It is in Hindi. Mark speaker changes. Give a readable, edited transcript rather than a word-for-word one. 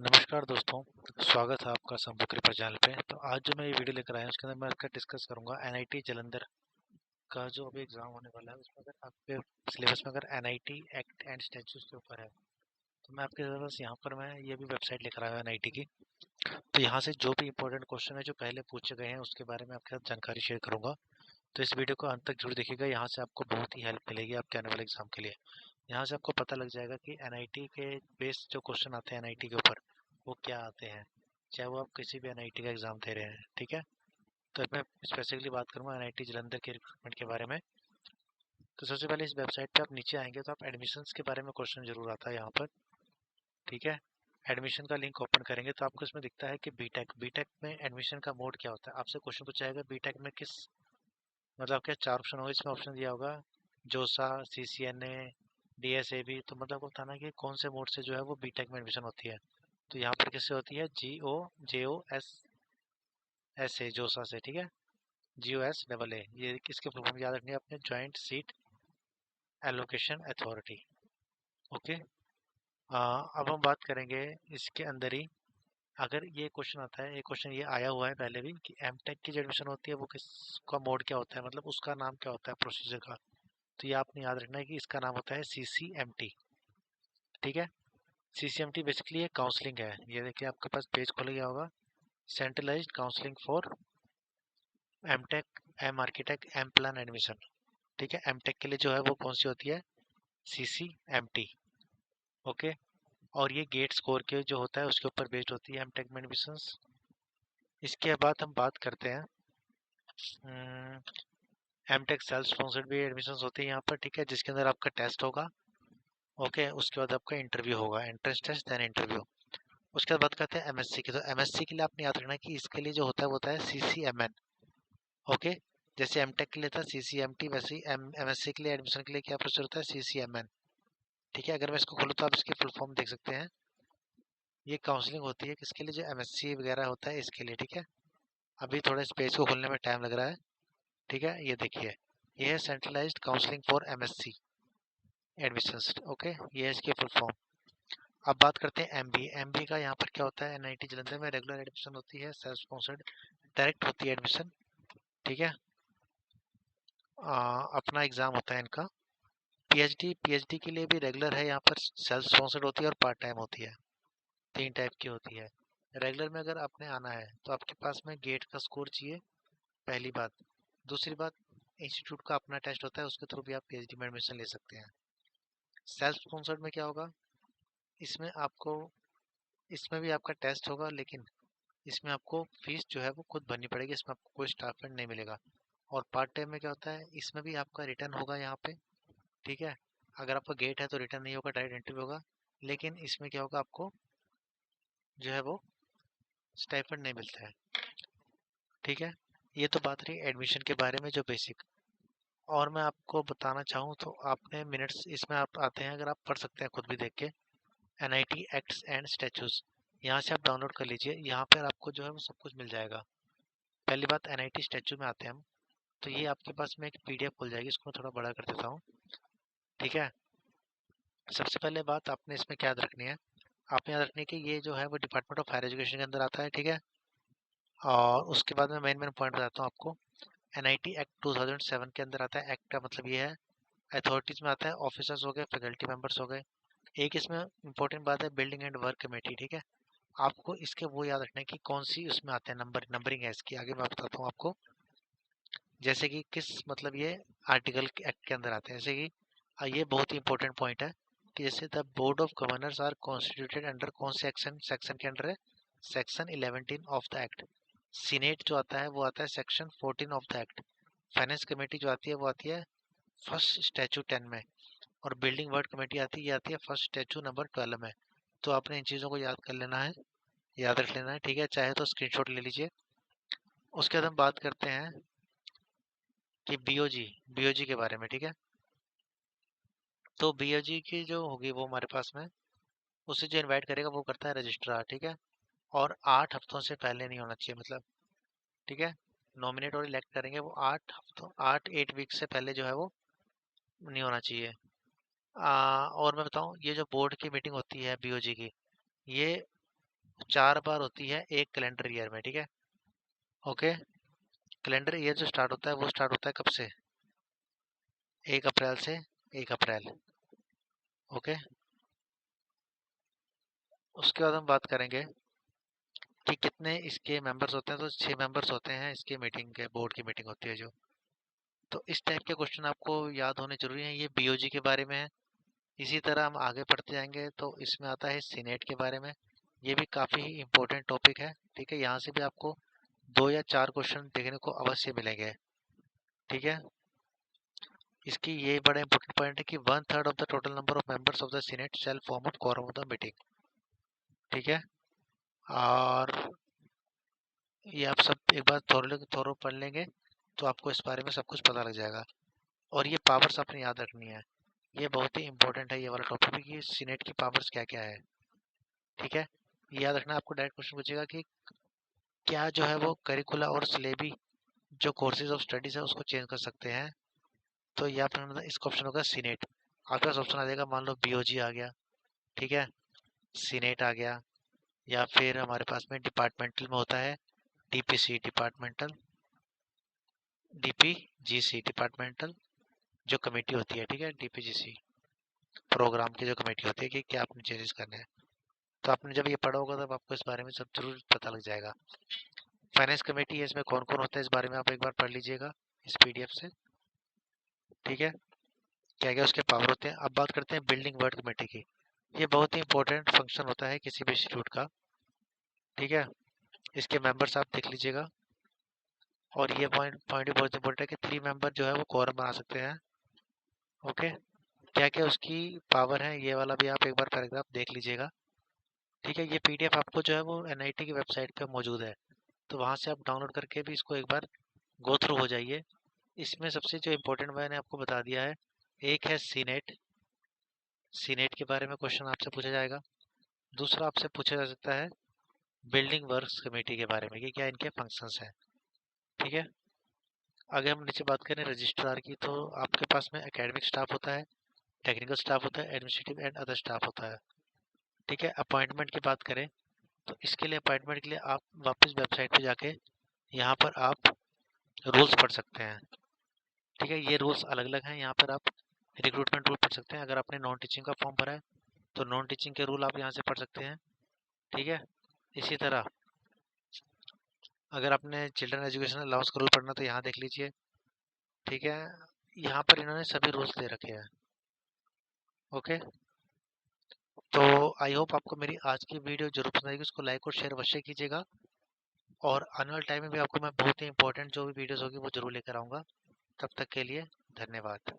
Speaker 1: नमस्कार दोस्तों, स्वागत है आपका संभव कृपा चैनल पे। तो आज जो मैं ये वीडियो लेकर आया हूँ उसके अंदर मैं आपका डिस्कस करूंगा एनआईटी जालंधर का जो अभी एग्जाम होने वाला है। उसमें अगर आपके सिलेबस में अगर एनआईटी एक्ट एंड स्टैट्यूज के ऊपर है तो मैं आपके बस यहाँ पर मैं ये भी वेबसाइट लेकर आया हूँ एनआईटी की। तो यहाँ से जो भी इंपॉर्टेंट क्वेश्चन है जो पहले पूछे गए हैं उसके बारे में आपके साथ जानकारी शेयर करूंगा। तो इस वीडियो को अंत तक जरूर देखिएगा, यहाँ से आपको बहुत ही हेल्प मिलेगी आपके आने वाले एग्जाम के लिए। यहाँ से आपको पता लग जाएगा कि एनआईटी के बेस जो क्वेश्चन आते हैं एनआईटी के ऊपर वो क्या आते हैं, चाहे वो आप किसी भी एनआईटी का एग्जाम दे रहे हैं। ठीक है, तो मैं स्पेसिफिकली बात करूंगा एनआईटी जालंधर के रिक्रूटमेंट के बारे में। तो सबसे पहले इस वेबसाइट पे आप नीचे आएंगे तो आप एडमिशन्स के बारे में क्वेश्चन जरूर आता है यहाँ पर। ठीक है, एडमिशन का लिंक ओपन करेंगे तो आपको इसमें दिखता है कि बीटेक बीटेक में एडमिशन का मोड क्या होता है। आपसे क्वेश्चन पूछा जाएगा बीटेक में किस मतलब क्या चार ऑप्शन होगा, इसमें ऑप्शन दिया होगा जोसा, सीसीएनए, डीएसएबी। तो मतलब बताना कि कौन से मोड से जो है वो बीटेक में एडमिशन होती है। तो यहाँ पर किससे होती है, JOSA जोसा से। ठीक है, JOSAA, ये किसके फुल फॉर्म याद रखनी है आपने, joint seat allocation authority. Okay, अब हम बात करेंगे इसके अंदर ही। अगर ये क्वेश्चन आता है, एक क्वेश्चन ये आया हुआ है पहले भी कि एमटेक की जो एडमिशन होती है वो किसका मोड क्या होता है, मतलब उसका नाम क्या होता है प्रोसीजर का। तो ये आपने याद रखना है कि इसका नाम होता है CCMT। ठीक है, CCMT बेसिकली एक काउंसलिंग है। ये देखिए आपके पास पेज खुल गया होगा, centralised counselling for MTech, M architect, M plan admission. ठीक है, एमटेक के लिए जो है वो कौन सी होती है, CCMT। ओके, और ये गेट स्कोर के जो होता है उसके ऊपर बेस्ड होती है एमटेक में एडमिशंस। इसके बाद हम बात करते हैं एमटेक सेल्फ स्पॉन्सर्ड भी एडमिशंस होती है यहाँ पर। ठीक है, जिसके अंदर आपका टेस्ट होगा। ओके, उसके बाद आपका इंटरव्यू होगा, एंट्रेंस टेस्ट देन इंटरव्यू। उसके बाद बात करते हैं एमएससी की। तो एमएससी के लिए आपने याद रखना कि इसके लिए जो होता है वो होता है CCMN। ओके, जैसे एमटेक के लिए था CCMT, वैसे ही एमएससी के लिए एडमिशन के लिए क्या प्रोसीजर होता है, CCMN। ठीक है, अगर मैं इसको खोलूँ तो आप इसकी फुल फॉर्म देख सकते हैं। ये काउंसलिंग होती है किसके लिए, जो एमएससी वगैरह होता है इसके लिए। ठीक है, अभी थोड़ा इस पेज को खोलने में टाइम लग रहा है। ठीक है, ये देखिए, ये है centralised counselling for MSc admissions. Okay, ये है इसकी फुल फॉर्म। अब बात करते हैं एमबीए। एमबीए का यहाँ पर क्या होता है, एनआईटी जालंधर में रेगुलर एडमिशन होती है, सेल्फ स्पॉन्सर्ड डायरेक्ट होती है एडमिशन। ठीक है, अपना एग्जाम होता है इनका। पीएचडी के लिए भी रेगुलर है, यहाँ पर सेल्फ स्पॉन्सर्ड होती है और पार्ट टाइम होती है। तीन टाइप की होती है। रेगुलर में अगर आपने आना है तो आपके पास में गेट का स्कोर चाहिए, पहली बात। दूसरी बात, इंस्टीट्यूट का अपना टेस्ट होता है, उसके थ्रू भी आप पीएचडी में एडमिशन ले सकते हैं। सेल्फ स्पॉन्सर्ड में क्या होगा, इसमें आपको, इसमें भी आपका टेस्ट होगा, लेकिन इसमें आपको फीस जो है वो खुद भरनी पड़ेगी, इसमें आपको कोई स्टाइपेंड नहीं मिलेगा। और पार्ट टाइम में क्या होता है, इसमें भी आपका रिटर्न होगा यहाँ पे। ठीक है, अगर आपका गेट है तो रिटर्न नहीं होगा, डायरेक्ट इंटरव्यू होगा। लेकिन इसमें क्या होगा, आपको जो है वो स्टाइपेंड नहीं मिलता है। ठीक है, ये तो बात रही एडमिशन के बारे में जो बेसिक। और मैं आपको बताना चाहूँ तो आपने मिनट्स इसमें आप आते हैं, अगर आप पढ़ सकते हैं खुद भी देख के, एनआईटी एक्ट्स एंड स्टैट्यूज। यहाँ से आप डाउनलोड कर लीजिए, यहाँ पर आपको जो है वो सब कुछ मिल जाएगा। पहली बात, एनआईटी स्टैच्यू में आते हैं हम, तो ये आपके पास में एक पीडीएफ खुल जाएगी, इसको मैं थोड़ा बड़ा कर देता हूँ। ठीक है, सबसे पहले बात आपने इसमें क्या याद रखनी है, आपने याद रखनी है कि ये जो है वो डिपार्टमेंट ऑफ हायर एजुकेशन के अंदर आता है। ठीक है, और उसके बाद में मेन मेन पॉइंट बताता हूँ आपको। एनआईटी एक्ट 2007 के अंदर आता है। एक्ट का मतलब ये है, अथॉरिटीज में आता है, ऑफिसर्स हो गए, फैकल्टी मेंबर्स हो गए। एक इसमें इंपॉर्टेंट बात है, बिल्डिंग एंड वर्क कमेटी। ठीक है, आपको इसके वो याद रखना है कि कौन सी उसमें आते हैं, नंबरिंग है इसकी, आगे मैं बताता हूँ आपको। जैसे कि किस मतलब ये आर्टिकल एक्ट के अंदर आते हैं, जैसे कि ये बहुत ही इंपॉर्टेंट पॉइंट है कि जैसे the board of governors are constituted under कौन से सेक्शन के अंडर है, section 11 of the act. Senate जो आता है वो आता है section 14 of the act. Finance committee जो आती है वो आती है फर्स्ट स्टैचू 10 में। और बिल्डिंग वर्ड कमेटी आती है, ये आती है फर्स्ट स्टैचू नंबर 12 में। तो आपने इन चीज़ों को याद कर लेना है, याद रख लेना है। ठीक है, चाहे तो स्क्रीनशॉट ले लीजिए। उसके बाद हम बात करते हैं कि बीओजी के बारे में। ठीक है, तो बीओजी की जो होगी वो हमारे पास में, उसे जो इनवाइट करेगा वो करता है रजिस्ट्रार। ठीक है, और 8 हफ्तों से पहले नहीं होना चाहिए, मतलब। ठीक है, नॉमिनेट और इलेक्ट करेंगे वो 8 हफ्तों 8 वीक से पहले जो है वो नहीं होना चाहिए। और मैं बताऊं, ये जो बोर्ड की मीटिंग होती है बीओजी की, ये 4 बार होती है एक कैलेंडर ईयर में, ठीक है। ओके, कैलेंडर ईयर जो स्टार्ट होता है वो स्टार्ट होता है कब से? 1 अप्रैल से 1 अप्रैल। ओके, उसके बाद हम बात करेंगे कि कितने इसके मेंबर्स होते हैं। तो 6 मेंबर्स होते हैं इसके मीटिंग के, बोर्ड की मीटिंग होती है जो। तो इस टाइप के क्वेश्चन आपको याद होने जरूरी हैं। ये बीओजी के बारे में है। इसी तरह हम आगे पढ़ते जाएंगे तो इसमें आता है सीनेट के बारे में। ये भी काफ़ी इम्पोर्टेंट टॉपिक है, ठीक है। यहाँ से भी आपको 2 या 4 क्वेश्चन देखने को अवश्य मिलेंगे, ठीक है। इसकी ये बड़ा इंपॉर्टेंट पॉइंट है कि 1/3 of the total number of members of the senate shall form of quorum of the meeting, ठीक है। और ये आप सब एक बार थोरो पढ़ लेंगे तो आपको इस बारे में सब कुछ पता लग जाएगा। और ये पावर्स आपने याद रखनी है। ये बहुत ही इंपॉर्टेंट है ये वाला टॉपिक कि सीनेट की पावर्स क्या क्या है, ठीक है। ये याद रखना। आपको डायरेक्ट क्वेश्चन पूछेगा कि क्या जो है वो करिकुला और सिलेबी जो कोर्सेज ऑफ स्टडीज है उसको चेंज कर सकते हैं। तो ये आपने इसका ऑप्शन होगा सीनेट। आपके पास ऑप्शन आ जाएगा, मान लो बीओजी आ गया, ठीक है, सीनेट आ गया, या फिर हमारे पास में डिपार्टमेंटल में होता है डीपीसी डिपार्टमेंटल, डीपीजीसी डिपार्टमेंटल जो कमेटी होती है, ठीक है, डीपीजीसी प्रोग्राम की जो कमेटी होती है कि क्या आपने चेंजेस करने हैं। तो आपने जब ये पढ़ा होगा तब आपको इस बारे में सब जरूर पता लग जाएगा। फाइनेंस कमेटी है, इसमें कौन कौन होता है इस बारे में आप एक बार पढ़ लीजिएगा इस पीडीएफ से, ठीक है, क्या क्या उसके पावर होते हैं। अब बात करते हैं बिल्डिंग वर्ड कमेटी की। ये बहुत ही इंपॉर्टेंट फंक्शन होता है किसी भी इंस्टीट्यूट का, ठीक है। इसके मेंबर्स आप देख लीजिएगा। और ये पॉइंट भी बहुत इंपॉर्टेंट है कि 3 मेंबर जो है वो कोरम बना सकते हैं। ओके, क्या क्या उसकी पावर है ये वाला भी आप एक बार पैराग्राफ देख लीजिएगा, ठीक है। ये पीडीएफ आपको जो है वो एनआईटी की वेबसाइट पे मौजूद है, तो वहाँ से आप डाउनलोड करके भी इसको एक बार गो थ्रू हो जाइए। इसमें सबसे जो इम्पोर्टेंट मैंने आपको बता दिया है, एक है सीनेट। सीनेट के बारे में क्वेश्चन आपसे पूछा जाएगा। दूसरा आपसे पूछा जा सकता है बिल्डिंग वर्क्स कमेटी के बारे में कि क्या इनके फंक्शंस हैं, ठीक है। आगे हम नीचे बात करें रजिस्ट्रार की, तो आपके पास में एकेडमिक स्टाफ होता है, टेक्निकल स्टाफ होता है, एडमिनिस्ट्रेटिव एंड अदर स्टाफ होता है, ठीक है। अपॉइंटमेंट की बात करें तो इसके लिए अपॉइंटमेंट के लिए आप वापस वेबसाइट पे जाके यहाँ पर आप रूल्स पढ़ सकते हैं, ठीक है। ये रूल्स अलग अलग हैं। यहाँ पर आप रिक्रूटमेंट रूल पढ़ सकते हैं। अगर आपने नॉन टीचिंग का फॉर्म भरा है तो नॉन टीचिंग के रूल आप यहाँ से पढ़ सकते हैं, ठीक है। इसी तरह अगर आपने चिल्ड्रन एजुकेशन अलाउंस का रूल पढ़ना तो यहाँ देख लीजिए, ठीक है। यहाँ पर इन्होंने सभी रूल्स दे रखे हैं। ओके, तो आई होप आपको मेरी आज की वीडियो जरूर पसंद आएगी। उसको लाइक और शेयर अवश्य कीजिएगा। और आने वाले टाइम में भी आपको मैं बहुत ही इंपॉर्टेंट जो भी वीडियोस होगी वो जरूर लेकर आऊँगा। तब तक के लिए धन्यवाद।